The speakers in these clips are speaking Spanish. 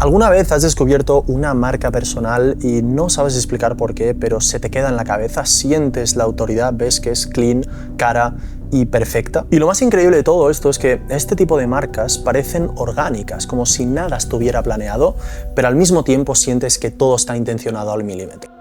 ¿Alguna vez has descubierto una marca personal y no sabes explicar por qué, pero se te queda en la cabeza? Sientes la autoridad, ves que es clean, cara y perfecta. Y lo más increíble de todo esto es que este tipo de marcas parecen orgánicas, como si nada estuviera planeado, pero al mismo tiempo sientes que todo está intencionado al milímetro.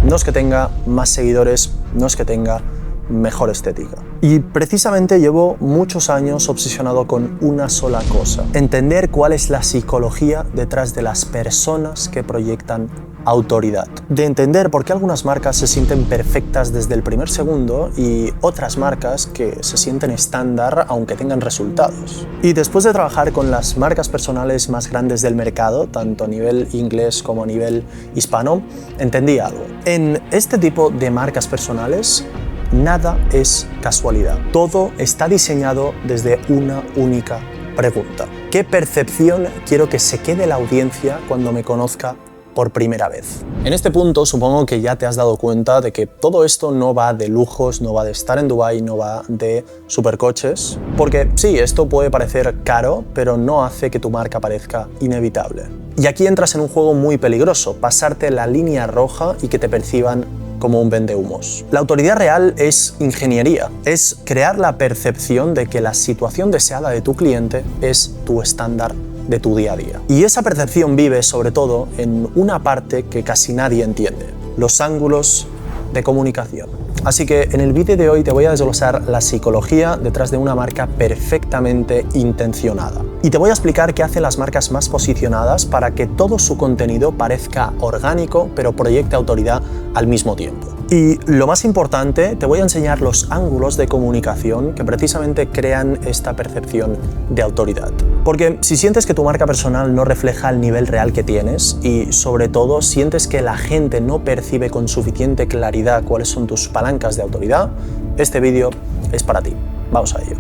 No es que tenga más seguidores, no es que tenga mejor estética. Y precisamente llevo muchos años obsesionado con una sola cosa: entender cuál es la psicología detrás de las personas que proyectan autoridad. De entender por qué algunas marcas se sienten perfectas desde el primer segundo y otras marcas que se sienten estándar aunque tengan resultados. Y después de trabajar con las marcas personales más grandes del mercado, tanto a nivel inglés como a nivel hispano, entendí algo. En este tipo de marcas personales, nada es casualidad. Todo está diseñado desde una única pregunta: ¿qué percepción quiero que se quede la audiencia cuando me conozca por primera vez? En este punto supongo que ya te has dado cuenta de que todo esto no va de lujos, no va de estar en Dubái, no va de supercoches, porque sí, esto puede parecer caro, pero no hace que tu marca parezca inevitable. Y aquí entras en un juego muy peligroso: pasarte la línea roja y que te perciban como un vendehumos. La autoridad real es ingeniería, es crear la percepción de que la situación deseada de tu cliente es tu estándar de tu día a día. Y esa percepción vive sobre todo en una parte que casi nadie entiende: los ángulos de comunicación. Así que en el vídeo de hoy te voy a desglosar la psicología detrás de una marca perfectamente intencionada. Y te voy a explicar qué hacen las marcas más posicionadas para que todo su contenido parezca orgánico, pero proyecte autoridad al mismo tiempo. Y lo más importante, te voy a enseñar los ángulos de comunicación que precisamente crean esta percepción de autoridad. Porque si sientes que tu marca personal no refleja el nivel real que tienes y, sobre todo, sientes que la gente no percibe con suficiente claridad cuáles son tus palancas de autoridad, este vídeo es para ti. Vamos a ello.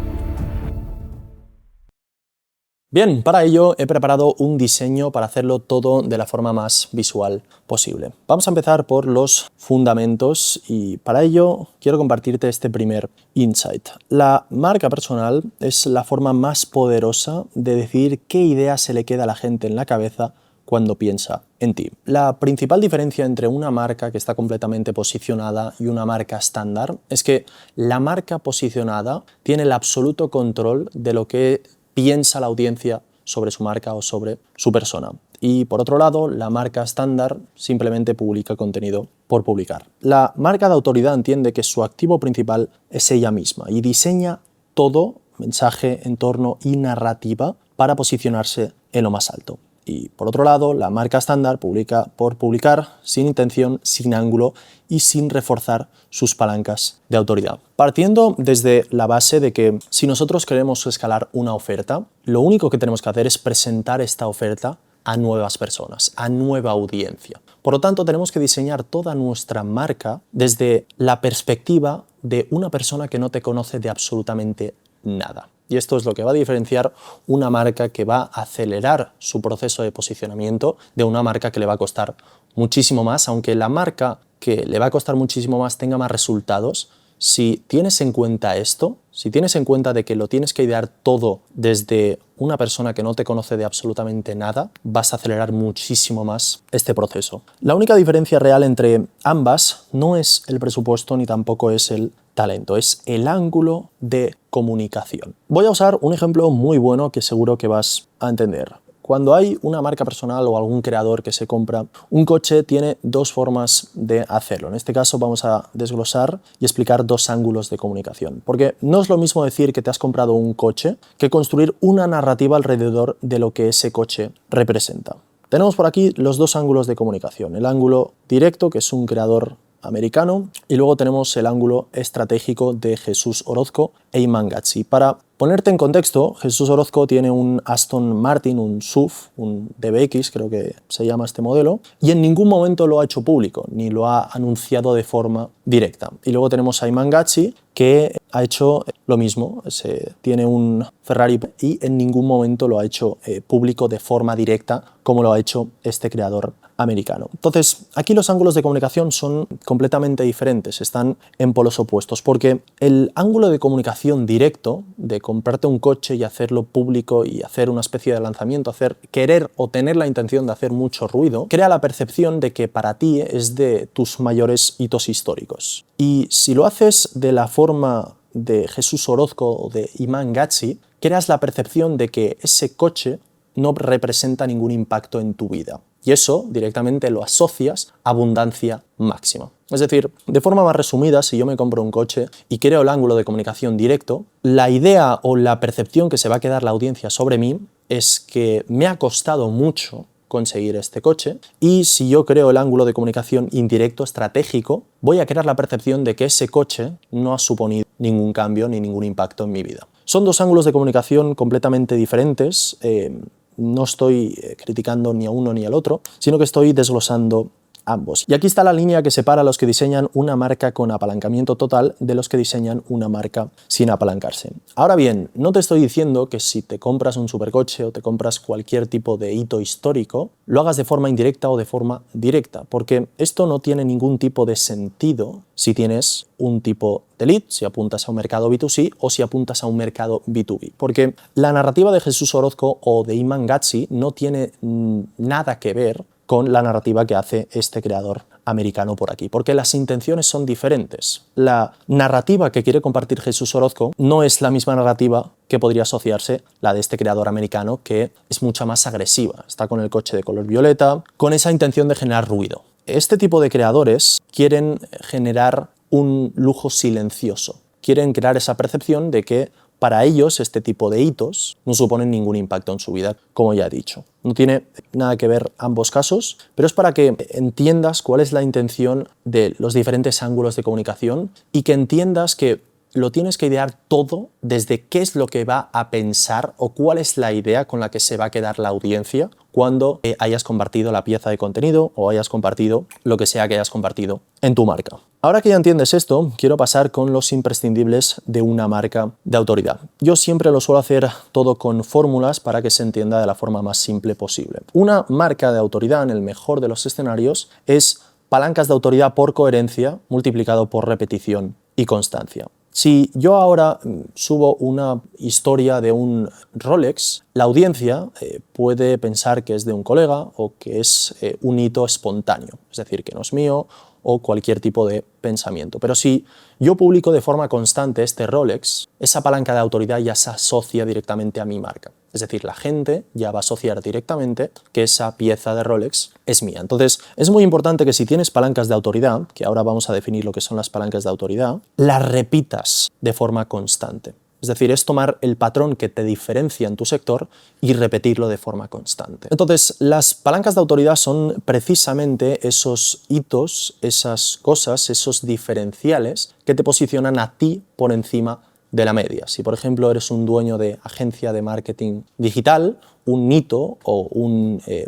Bien, para ello he preparado un diseño para hacerlo todo de la forma más visual posible. Vamos a empezar por los fundamentos y para ello quiero compartirte este primer insight. La marca personal es la forma más poderosa de decidir qué idea se le queda a la gente en la cabeza cuando piensa en ti. La principal diferencia entre una marca que está completamente posicionada y una marca estándar es que la marca posicionada tiene el absoluto control de lo que piensa la audiencia sobre su marca o sobre su persona. Y por otro lado, la marca estándar simplemente publica contenido por publicar. La marca de autoridad entiende que su activo principal es ella misma y diseña todo, mensaje, entorno y narrativa, para posicionarse en lo más alto. Y por otro lado, la marca estándar publica por publicar, sin intención, sin ángulo y sin reforzar sus palancas de autoridad. Partiendo desde la base de que si nosotros queremos escalar una oferta, lo único que tenemos que hacer es presentar esta oferta a nuevas personas, a nueva audiencia. Por lo tanto, tenemos que diseñar toda nuestra marca desde la perspectiva de una persona que no te conoce de absolutamente nada. Y esto es lo que va a diferenciar una marca que va a acelerar su proceso de posicionamiento de una marca que le va a costar muchísimo más, aunque la marca que le va a costar muchísimo más tenga más resultados. Si tienes en cuenta esto, si tienes en cuenta de que lo tienes que idear todo desde una persona que no te conoce de absolutamente nada, vas a acelerar muchísimo más este proceso. La única diferencia real entre ambas no es el presupuesto ni tampoco es el talento, es el ángulo de comunicación. Voy a usar un ejemplo muy bueno que seguro que vas a entender. Cuando hay una marca personal o algún creador que se compra un coche, tiene dos formas de hacerlo. En este caso vamos a desglosar y explicar dos ángulos de comunicación. Porque no es lo mismo decir que te has comprado un coche que construir una narrativa alrededor de lo que ese coche representa. Tenemos por aquí los dos ángulos de comunicación. El ángulo directo, que es un creador americano, y luego tenemos el ángulo estratégico de Jesús Orozco e Iman Gadzhi. Para ponerte en contexto, Jesús Orozco tiene un Aston Martin, un SUV, un DBX, creo que se llama este modelo, y en ningún momento lo ha hecho público, ni lo ha anunciado de forma directa. Y luego tenemos a Iman Gadzhi, que ha hecho lo mismo, tiene un Ferrari y en ningún momento lo ha hecho público de forma directa como lo ha hecho este creador americano. Entonces, aquí los ángulos de comunicación son completamente diferentes, están en polos opuestos, porque el ángulo de comunicación directo, de comprarte un coche y hacerlo público y hacer una especie de lanzamiento, querer o tener la intención de hacer mucho ruido, crea la percepción de que para ti es de tus mayores hitos históricos. Y si lo haces de la forma de Jesús Orozco o de Imán Gatsi, creas la percepción de que ese coche no representa ningún impacto en tu vida. Y eso directamente lo asocias a abundancia máxima. Es decir, de forma más resumida, si yo me compro un coche y creo el ángulo de comunicación directo, la idea o la percepción que se va a quedar la audiencia sobre mí es que me ha costado mucho conseguir este coche, y si yo creo el ángulo de comunicación indirecto estratégico, voy a crear la percepción de que ese coche no ha suponido ningún cambio ni ningún impacto en mi vida. Son dos ángulos de comunicación completamente diferentes. No estoy criticando ni a uno ni al otro, sino que estoy desglosando ambos. Y aquí está la línea que separa a los que diseñan una marca con apalancamiento total de los que diseñan una marca sin apalancarse. Ahora bien, no te estoy diciendo que si te compras un supercoche o te compras cualquier tipo de hito histórico, lo hagas de forma indirecta o de forma directa, porque esto no tiene ningún tipo de sentido si tienes un tipo de lead, si apuntas a un mercado B2C o si apuntas a un mercado B2B. Porque la narrativa de Jesús Orozco o de Imán Gatsi no tiene nada que ver con la narrativa que hace este creador americano por aquí, porque las intenciones son diferentes. La narrativa que quiere compartir Jesús Orozco no es la misma narrativa que podría asociarse la de este creador americano, que es mucha más agresiva. Está con el coche de color violeta, con esa intención de generar ruido. Este tipo de creadores quieren generar un lujo silencioso, quieren crear esa percepción de que para ellos este tipo de hitos no suponen ningún impacto en su vida, como ya he dicho. No tiene nada que ver ambos casos, pero es para que entiendas cuál es la intención de los diferentes ángulos de comunicación y que entiendas que lo tienes que idear todo desde qué es lo que va a pensar o cuál es la idea con la que se va a quedar la audiencia cuando hayas compartido la pieza de contenido o hayas compartido lo que sea que hayas compartido en tu marca. Ahora que ya entiendes esto, quiero pasar con los imprescindibles de una marca de autoridad. Yo siempre lo suelo hacer todo con fórmulas para que se entienda de la forma más simple posible. Una marca de autoridad, en el mejor de los escenarios, es palancas de autoridad por coherencia multiplicado por repetición y constancia. Si yo ahora subo una historia de un Rolex, la audiencia puede pensar que es de un colega o que es un hito espontáneo, es decir, que no es mío o cualquier tipo de pensamiento. Pero si yo publico de forma constante este Rolex, esa palanca de autoridad ya se asocia directamente a mi marca. Es decir, la gente ya va a asociar directamente que esa pieza de Rolex es mía. Entonces, es muy importante que si tienes palancas de autoridad, que ahora vamos a definir lo que son las palancas de autoridad, las repitas de forma constante. Es decir, es tomar el patrón que te diferencia en tu sector y repetirlo de forma constante. Entonces, las palancas de autoridad son precisamente esos hitos, esas cosas, esos diferenciales que te posicionan a ti por encima de la media. Si, por ejemplo, eres un dueño de agencia de marketing digital, un hito o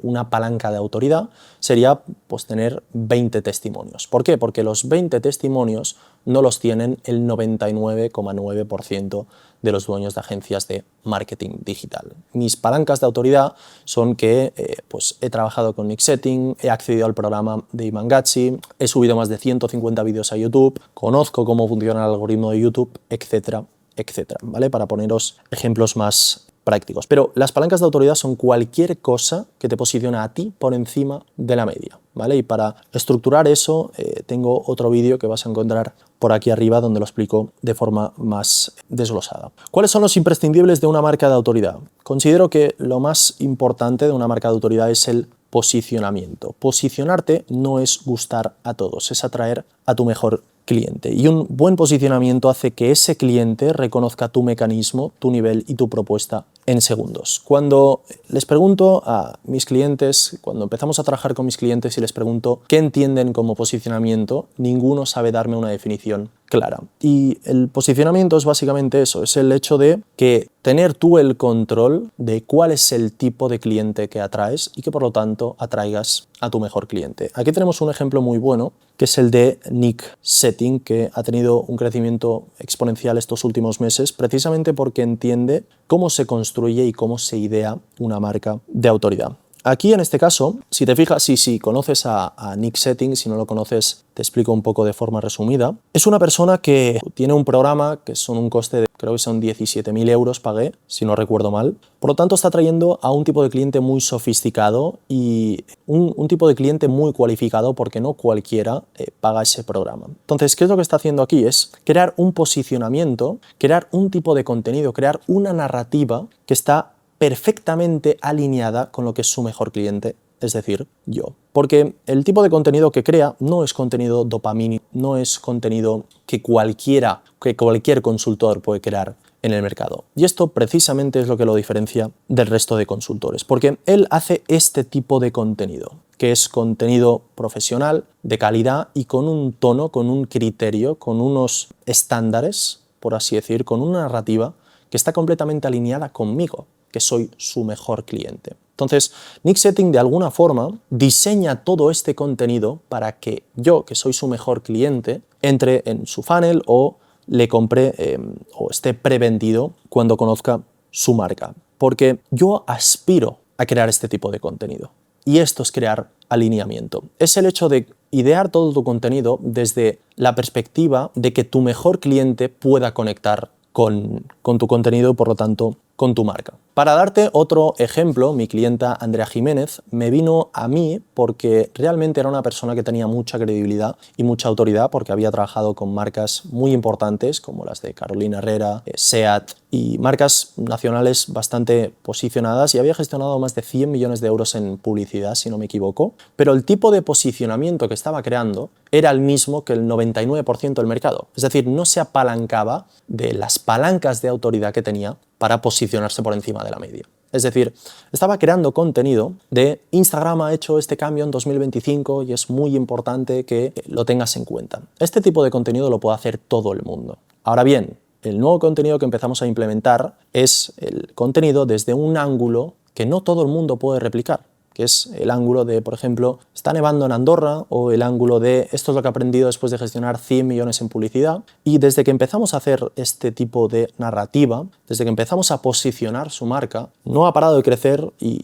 una palanca de autoridad sería pues, tener 20 testimonios. ¿Por qué? Porque los 20 testimonios no los tienen el 99,9% de los dueños de agencias de marketing digital. Mis palancas de autoridad son que pues he trabajado con Mixsetting, he accedido al programa de Imán Gatsi, he subido más de 150 vídeos a YouTube, conozco cómo funciona el algoritmo de YouTube, etcétera, etcétera, ¿vale? Para poneros ejemplos más prácticos. Pero las palancas de autoridad son cualquier cosa que te posiciona a ti por encima de la media, ¿vale? Y para estructurar eso tengo otro vídeo que vas a encontrar por aquí arriba donde lo explico de forma más desglosada. ¿Cuáles son los imprescindibles de una marca de autoridad? Considero que lo más importante de una marca de autoridad es el posicionamiento. Posicionarte no es gustar a todos, es atraer a tu mejor cliente. Y un buen posicionamiento hace que ese cliente reconozca tu mecanismo, tu nivel y tu propuesta en segundos. Cuando les pregunto a mis clientes, cuando empezamos a trabajar con mis clientes y les pregunto qué entienden como posicionamiento, ninguno sabe darme una definición clara. Y el posicionamiento es básicamente eso, es el hecho de que tener tú el control de cuál es el tipo de cliente que atraes y que por lo tanto atraigas a tu mejor cliente. Aquí tenemos un ejemplo muy bueno, que es el de Mixsetting, que ha tenido un crecimiento exponencial estos últimos meses, precisamente porque entiende cómo se construye y cómo se idea una marca de autoridad. aquí en este caso, si te fijas, si conoces a Nick Setting, si no lo conoces, te explico un poco de forma resumida. Es una persona que tiene un programa que son un coste de, creo que son 17.000 euros pagué, si no recuerdo mal. Por lo tanto, está trayendo a un tipo de cliente muy sofisticado y un tipo de cliente muy cualificado, porque no cualquiera paga ese programa. Entonces, ¿qué es lo que está haciendo aquí? Es crear un posicionamiento, crear un tipo de contenido, crear una narrativa que está perfectamente alineada con lo que es su mejor cliente, es decir, yo. Porque el tipo de contenido que crea no es contenido dopamínico, no es contenido que cualquier consultor puede crear en el mercado. Y esto precisamente es lo que lo diferencia del resto de consultores, porque él hace este tipo de contenido, que es contenido profesional, de calidad y con un tono, con un criterio, con unos estándares, por así decir, con una narrativa que está completamente alineada conmigo, que soy su mejor cliente. Entonces, Nick Setting de alguna forma diseña todo este contenido para que yo, que soy su mejor cliente, entre en su funnel o le compre o esté prevendido cuando conozca su marca. Porque yo aspiro a crear este tipo de contenido. Y esto es crear alineamiento. Es el hecho de idear todo tu contenido desde la perspectiva de que tu mejor cliente pueda conectar con tu contenido y, por lo tanto, con tu marca. Para darte otro ejemplo, mi clienta Andrea Jiménez me vino a mí porque realmente era una persona que tenía mucha credibilidad y mucha autoridad, porque había trabajado con marcas muy importantes como las de Carolina Herrera, SEAT y marcas nacionales bastante posicionadas, y había gestionado más de 100 millones de euros en publicidad, si no me equivoco, pero el tipo de posicionamiento que estaba creando era el mismo que el 99% del mercado. Es decir, no se apalancaba de las palancas de autoridad que tenía para posicionarse por encima de la media. Es decir, estaba creando contenido de Instagram ha hecho este cambio en 2025 y es muy importante que lo tengas en cuenta. Este tipo de contenido lo puede hacer todo el mundo. Ahora bien, el nuevo contenido que empezamos a implementar es el contenido desde un ángulo que no todo el mundo puede replicar, que es el ángulo de, por ejemplo, está nevando en Andorra, o el ángulo de esto es lo que he aprendido después de gestionar 100 millones en publicidad. Y desde que empezamos a hacer este tipo de narrativa, desde que empezamos a posicionar su marca, no ha parado de crecer, y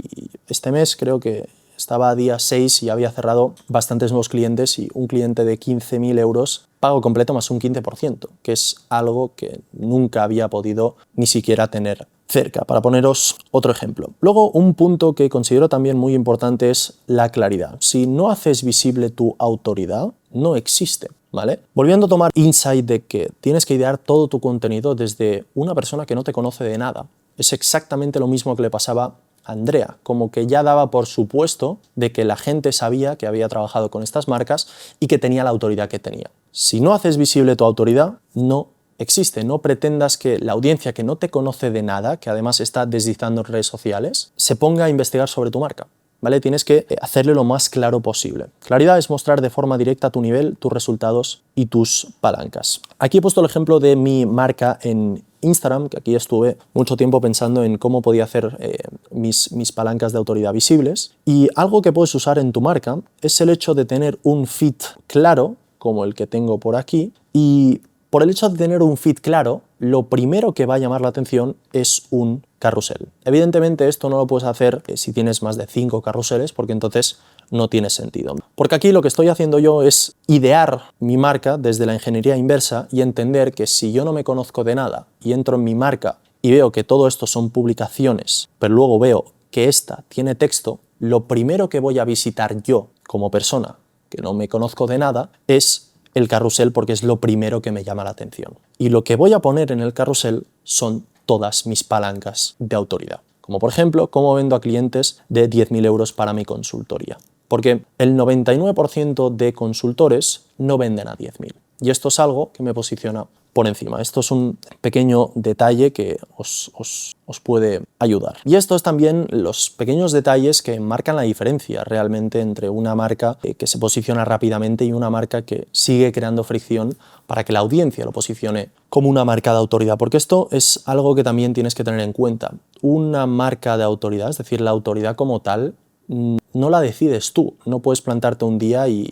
este mes creo que estaba a día 6 y había cerrado bastantes nuevos clientes, y un cliente de 15.000 euros pago completo más un 15%, que es algo que nunca había podido ni siquiera tener cerca, para poneros otro ejemplo. Luego, un punto que considero también muy importante es la claridad. Si no haces visible tu autoridad, no existe, ¿vale? Volviendo a tomar insight de que tienes que idear todo tu contenido desde una persona que no te conoce de nada. Es exactamente lo mismo que le pasaba a Andrea, como que ya daba por supuesto de que la gente sabía que había trabajado con estas marcas y que tenía la autoridad que tenía. Si no haces visible tu autoridad, no existe. No pretendas que la audiencia que no te conoce de nada, que además está deslizando en redes sociales, se ponga a investigar sobre tu marca, ¿vale? Tienes que hacerle lo más claro posible. Claridad es mostrar de forma directa tu nivel, tus resultados y tus palancas. Aquí he puesto el ejemplo de mi marca en Instagram, que aquí estuve mucho tiempo pensando en cómo podía hacer mis palancas de autoridad visibles. Y algo que puedes usar en tu marca es el hecho de tener un feed claro, como el que tengo por aquí, y por el hecho de tener un feed claro, lo primero que va a llamar la atención es un carrusel. Evidentemente esto no lo puedes hacer si tienes más de 5 carruseles, porque entonces no tiene sentido. Porque aquí lo que estoy haciendo yo es idear mi marca desde la ingeniería inversa y entender que si yo no me conozco de nada y entro en mi marca y veo que todo esto son publicaciones, pero luego veo que esta tiene texto, lo primero que voy a visitar yo como persona que no me conozco de nada es el carrusel, porque es lo primero que me llama la atención. Y lo que voy a poner en el carrusel son todas mis palancas de autoridad. Como por ejemplo, cómo vendo a clientes de 10.000 euros para mi consultoría. Porque el 99% de consultores no venden a 10.000. Y esto es algo que me posiciona por encima. Esto es un pequeño detalle que os puede ayudar. Y estos también los pequeños detalles que marcan la diferencia realmente entre una marca que se posiciona rápidamente y una marca que sigue creando fricción para que la audiencia lo posicione como una marca de autoridad. Porque esto es algo que también tienes que tener en cuenta. Una marca de autoridad, es decir, la autoridad como tal, no la decides tú. No puedes plantarte un día y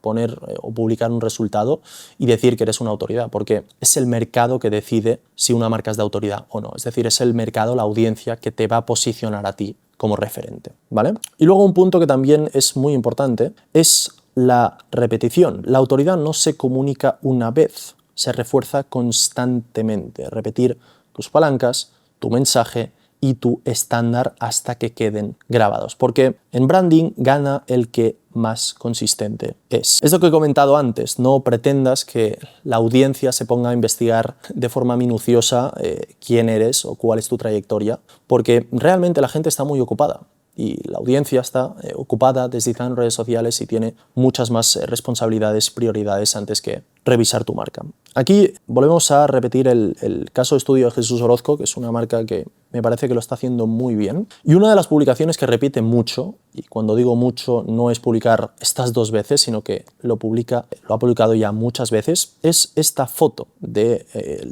poner o publicar un resultado y decir que eres una autoridad, porque es el mercado que decide si una marca es de autoridad o no. Es decir, es el mercado, la audiencia, que te va a posicionar a ti como referente, ¿vale? Y luego un punto que también es muy importante es la repetición. La autoridad no se comunica una vez, se refuerza constantemente. Repetir tus palancas, tu mensaje y tu estándar hasta que queden grabados. Porque en branding gana el que más consistente es. Es lo que he comentado antes, no pretendas que la audiencia se ponga a investigar de forma minuciosa quién eres o cuál es tu trayectoria, porque realmente la gente está muy ocupada. Y la audiencia está ocupada deslizando en redes sociales y tiene muchas más responsabilidades, prioridades antes que revisar tu marca. Aquí volvemos a repetir el caso de estudio de Jesús Orozco, que es una marca que me parece que lo está haciendo muy bien. Y una de las publicaciones que repite mucho, y cuando digo mucho no es publicar estas 2 veces, sino que lo ha publicado ya muchas veces, es esta foto del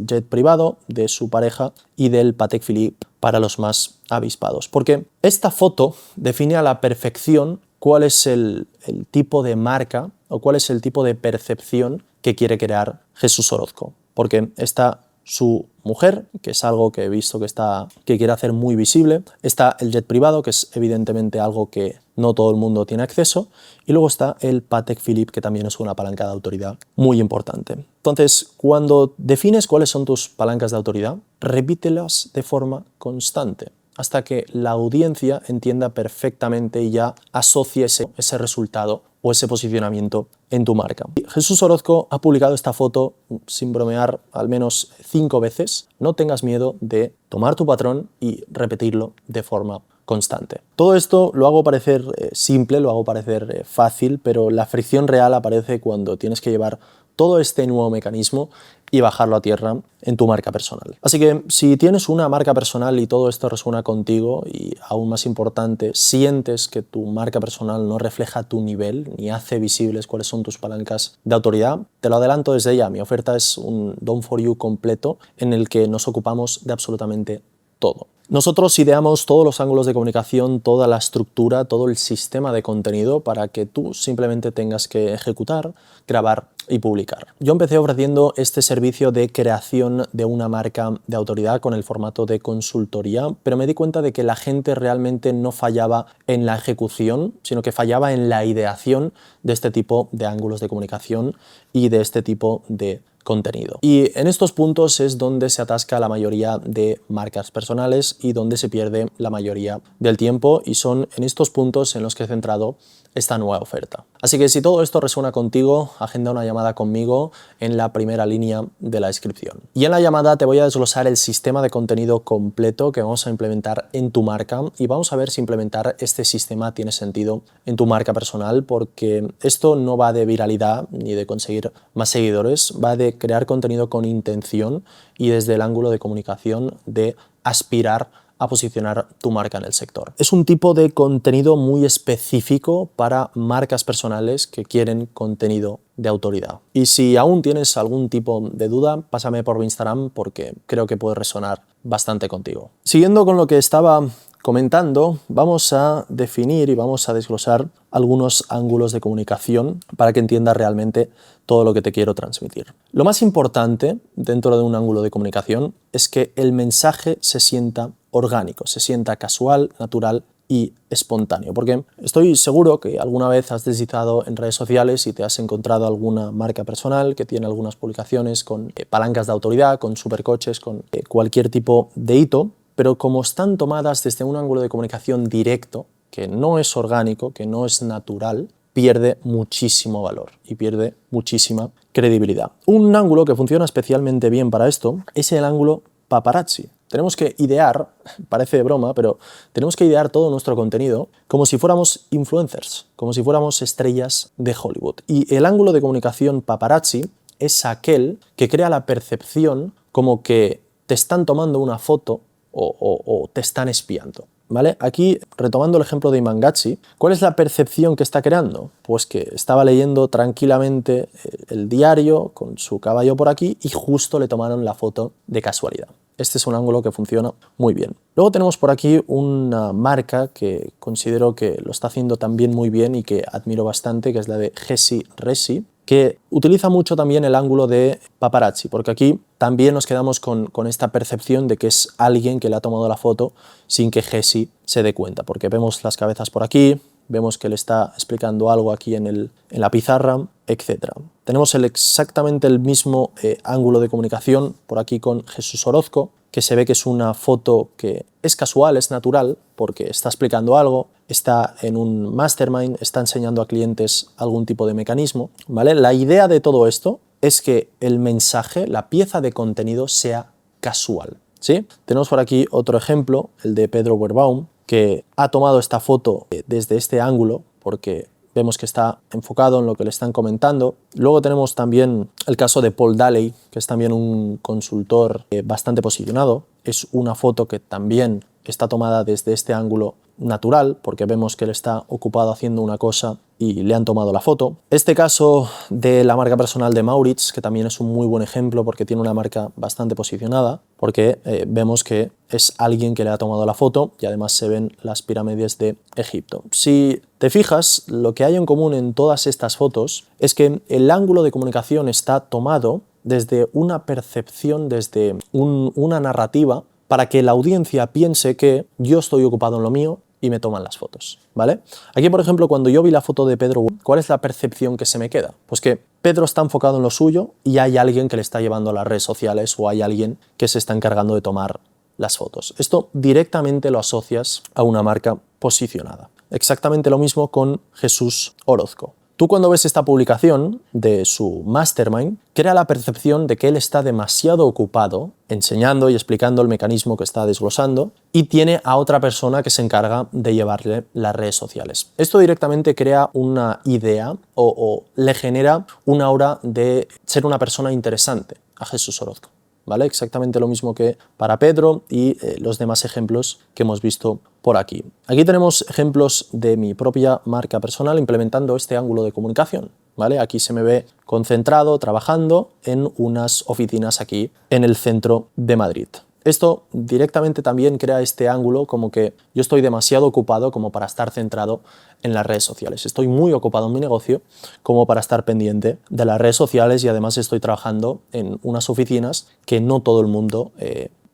jet privado, de su pareja y del Patek Philippe para los más avispados. Porque esta foto define a la perfección cuál es el tipo de marca o cuál es el tipo de percepción que quiere crear Jesús Orozco. Porque está su mujer, que es algo que he visto que quiere hacer muy visible. Está el jet privado, que es evidentemente algo que no todo el mundo tiene acceso. Y luego está el Patek Philippe, que también es una palanca de autoridad muy importante. Entonces, cuando defines cuáles son tus palancas de autoridad, repítelas de forma constante, hasta que la audiencia entienda perfectamente y ya asocie ese resultado o ese posicionamiento en tu marca. Jesús Orozco ha publicado esta foto, sin bromear, al menos 5 veces. No tengas miedo de tomar tu patrón y repetirlo de forma constante. Todo esto lo hago parecer simple, lo hago parecer fácil, pero la fricción real aparece cuando tienes que llevar todo este nuevo mecanismo y bajarlo a tierra en tu marca personal. Así que si tienes una marca personal y todo esto resuena contigo y, aún más importante, sientes que tu marca personal no refleja tu nivel ni hace visibles cuáles son tus palancas de autoridad, te lo adelanto desde ya. Mi oferta es un Done for You completo en el que nos ocupamos de absolutamente todo. Nosotros ideamos todos los ángulos de comunicación, toda la estructura, todo el sistema de contenido para que tú simplemente tengas que ejecutar, grabar y publicar. Yo empecé ofreciendo este servicio de creación de una marca de autoridad con el formato de consultoría, pero me di cuenta de que la gente realmente no fallaba en la ejecución, sino que fallaba en la ideación de este tipo de ángulos de comunicación y de este tipo de contenido. Y en estos puntos es donde se atasca la mayoría de marcas personales y donde se pierde la mayoría del tiempo, y son en estos puntos en los que he centrado esta nueva oferta. Así que si todo esto resuena contigo, agenda una llamada conmigo en la primera línea de la descripción. Y en la llamada te voy a desglosar el sistema de contenido completo que vamos a implementar en tu marca y vamos a ver si implementar este sistema tiene sentido en tu marca personal, porque esto no va de viralidad ni de conseguir más seguidores, va de crear contenido con intención y desde el ángulo de comunicación de aspirar a posicionar tu marca en el sector. Es un tipo de contenido muy específico para marcas personales que quieren contenido de autoridad. Y si aún tienes algún tipo de duda, pásame por mi Instagram porque creo que puede resonar bastante contigo. Siguiendo con lo que estaba comentando, vamos a definir y vamos a desglosar algunos ángulos de comunicación para que entiendas realmente todo lo que te quiero transmitir. Lo más importante dentro de un ángulo de comunicación es que el mensaje se sienta orgánico, se sienta casual, natural y espontáneo, porque estoy seguro que alguna vez has deslizado en redes sociales y te has encontrado alguna marca personal que tiene algunas publicaciones con palancas de autoridad, con supercoches, con cualquier tipo de hito, pero como están tomadas desde un ángulo de comunicación directo, que no es orgánico, que no es natural, pierde muchísimo valor y pierde muchísima credibilidad. Un ángulo que funciona especialmente bien para esto es el ángulo paparazzi. Tenemos que idear, parece de broma, pero tenemos que idear todo nuestro contenido como si fuéramos influencers, como si fuéramos estrellas de Hollywood. Y el ángulo de comunicación paparazzi es aquel que crea la percepción como que te están tomando una foto o te están espiando, ¿vale? Aquí, retomando el ejemplo de Imangazzi, ¿cuál es la percepción que está creando? Pues que estaba leyendo tranquilamente el diario con su caballo por aquí y justo le tomaron la foto de casualidad. Este es un ángulo que funciona muy bien. Luego tenemos por aquí una marca que considero que lo está haciendo también muy bien y que admiro bastante, que es la de Gessi Resi. que utiliza mucho también el ángulo de paparazzi, porque aquí también nos quedamos con esta percepción de que es alguien que le ha tomado la foto sin que Jesse se dé cuenta, porque vemos las cabezas por aquí, vemos que le está explicando algo aquí en la pizarra, etc. Tenemos exactamente el mismo ángulo de comunicación por aquí con Jesús Orozco, que se ve que es una foto que es casual, es natural, porque está explicando algo, está en un mastermind, está enseñando a clientes algún tipo de mecanismo, ¿vale? La idea de todo esto es que el mensaje, la pieza de contenido sea casual, ¿sí? Tenemos por aquí otro ejemplo, el de Pedro Werbaum, que ha tomado esta foto desde este ángulo, porque vemos que está enfocado en lo que le están comentando. Luego tenemos también el caso de Paul Daley, que es también un consultor bastante posicionado. Es una foto que también está tomada desde este ángulo natural, porque vemos que él está ocupado haciendo una cosa y le han tomado la foto. Este caso de la marca personal de Maurits, que también es un muy buen ejemplo porque tiene una marca bastante posicionada, porque vemos que es alguien que le ha tomado la foto y además se ven las pirámides de Egipto. Si te fijas, lo que hay en común en todas estas fotos es que el ángulo de comunicación está tomado desde una percepción, desde una narrativa, para que la audiencia piense que yo estoy ocupado en lo mío y me toman las fotos, ¿vale? Aquí, por ejemplo, cuando yo vi la foto de Pedro, ¿cuál es la percepción que se me queda? Pues que Pedro está enfocado en lo suyo y hay alguien que le está llevando a las redes sociales o hay alguien que se está encargando de tomar las fotos. Esto directamente lo asocias a una marca posicionada. Exactamente lo mismo con Jesús Orozco. Tú cuando ves esta publicación de su mastermind, crea la percepción de que él está demasiado ocupado enseñando y explicando el mecanismo que está desglosando y tiene a otra persona que se encarga de llevarle las redes sociales. Esto directamente crea una idea o le genera una aura de ser una persona interesante a Jesús Orozco, ¿vale? Exactamente lo mismo que para Pedro y los demás ejemplos que hemos visto por aquí. Aquí tenemos ejemplos de mi propia marca personal implementando este ángulo de comunicación, ¿vale? Aquí se me ve concentrado, trabajando en unas oficinas aquí en el centro de Madrid. Esto directamente también crea este ángulo como que yo estoy demasiado ocupado como para estar centrado en las redes sociales. Estoy muy ocupado en mi negocio como para estar pendiente de las redes sociales y además estoy trabajando en unas oficinas que no todo el mundo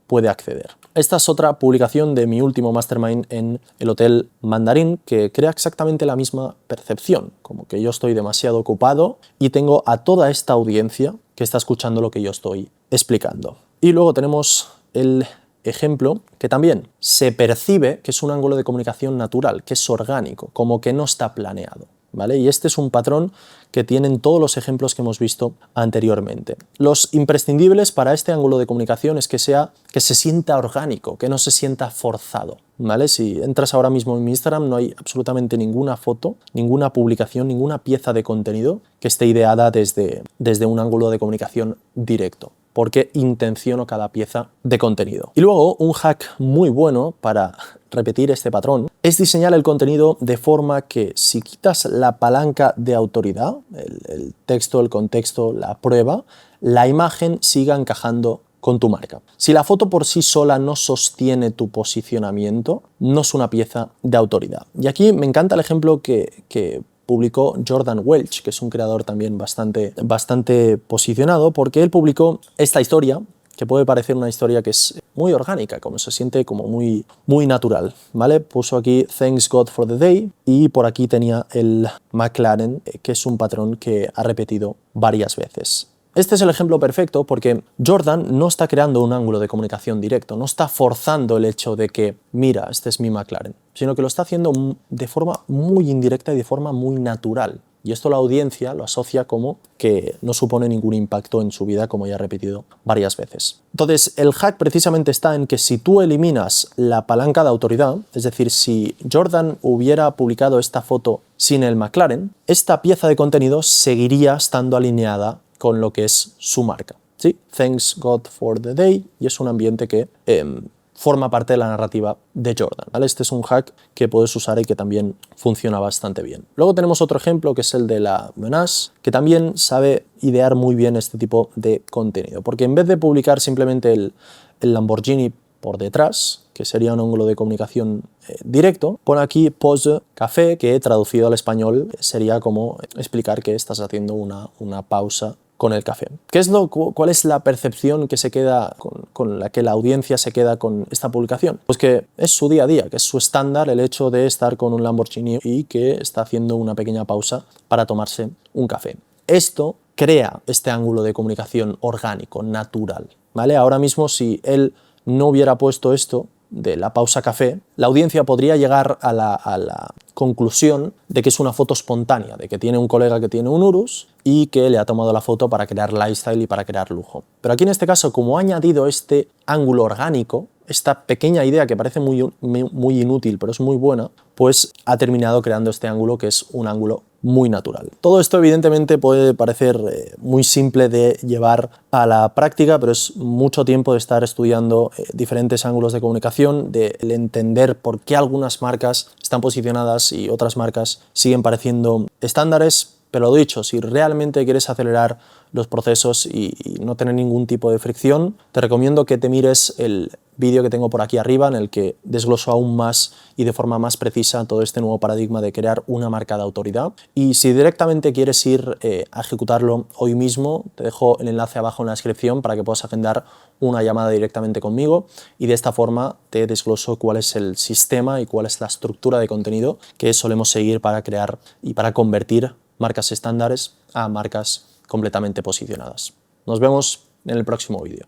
puede acceder. Esta es otra publicación de mi último mastermind en el Hotel Mandarín que crea exactamente la misma percepción, como que yo estoy demasiado ocupado y tengo a toda esta audiencia que está escuchando lo que yo estoy explicando. Y luego tenemos el ejemplo que también se percibe que es un ángulo de comunicación natural, que es orgánico, como que no está planeado, ¿vale? Y este es un patrón que tienen todos los ejemplos que hemos visto anteriormente. Los imprescindibles para este ángulo de comunicación es que se sienta orgánico, que no se sienta forzado, ¿vale? Si entras ahora mismo en mi Instagram no hay absolutamente ninguna foto, ninguna publicación, ninguna pieza de contenido que esté ideada desde un ángulo de comunicación directo, porque intenciono cada pieza de contenido. Y luego, un hack muy bueno para repetir este patrón es diseñar el contenido de forma que si quitas la palanca de autoridad, el texto, el contexto, la prueba, la imagen siga encajando con tu marca. Si la foto por sí sola no sostiene tu posicionamiento, no es una pieza de autoridad. Y aquí me encanta el ejemplo que publicó Jordan Welch, que es un creador también bastante posicionado, porque él publicó esta historia, que puede parecer una historia que es muy orgánica, como se siente como muy natural, ¿vale? Puso aquí Thanks God for the Day y por aquí tenía el McLaren, que es un patrón que ha repetido varias veces. Este es el ejemplo perfecto porque Jordan no está creando un ángulo de comunicación directo, no está forzando el hecho de que, mira, este es mi McLaren, sino que lo está haciendo de forma muy indirecta y de forma muy natural. Y esto la audiencia lo asocia como que no supone ningún impacto en su vida, como ya he repetido varias veces. Entonces, el hack precisamente está en que si tú eliminas la palanca de autoridad, es decir, si Jordan hubiera publicado esta foto sin el McLaren, esta pieza de contenido seguiría estando alineada con lo que es su marca, ¿sí? Thanks God for the Day, y es un ambiente que forma parte de la narrativa de Jordan, ¿vale? Este es un hack que puedes usar y que también funciona bastante bien. Luego tenemos otro ejemplo que es el de la Menace, que también sabe idear muy bien este tipo de contenido, porque en vez de publicar simplemente el Lamborghini por detrás, que sería un ángulo de comunicación directo, pone aquí pause café, que traducido al español sería como explicar que estás haciendo una pausa con el café. ¿Cuál es la percepción que se queda con la que la audiencia se queda con esta publicación? Pues que es su día a día, que es su estándar el hecho de estar con un Lamborghini y que está haciendo una pequeña pausa para tomarse un café. Esto crea este ángulo de comunicación orgánico, natural, ¿vale? Ahora mismo, si él no hubiera puesto esto de la pausa café, la audiencia podría llegar a la conclusión de que es una foto espontánea, de que tiene un colega que tiene un Urus y que le ha tomado la foto para crear lifestyle y para crear lujo. Pero aquí en este caso, como ha añadido este ángulo orgánico, esta pequeña idea que parece muy inútil, pero es muy buena, pues ha terminado creando este ángulo que es un ángulo muy natural. Todo esto evidentemente puede parecer muy simple de llevar a la práctica, pero es mucho tiempo de estar estudiando diferentes ángulos de comunicación, de entender por qué algunas marcas están posicionadas y otras marcas siguen pareciendo estándares. Pero lo dicho, si realmente quieres acelerar los procesos y no tener ningún tipo de fricción, te recomiendo que te mires el vídeo que tengo por aquí arriba en el que desgloso aún más y de forma más precisa todo este nuevo paradigma de crear una marca de autoridad. Y si directamente quieres ir a ejecutarlo hoy mismo, te dejo el enlace abajo en la descripción para que puedas agendar una llamada directamente conmigo y de esta forma te desgloso cuál es el sistema y cuál es la estructura de contenido que solemos seguir para crear y para convertir marcas estándares a marcas completamente posicionadas. Nos vemos en el próximo vídeo.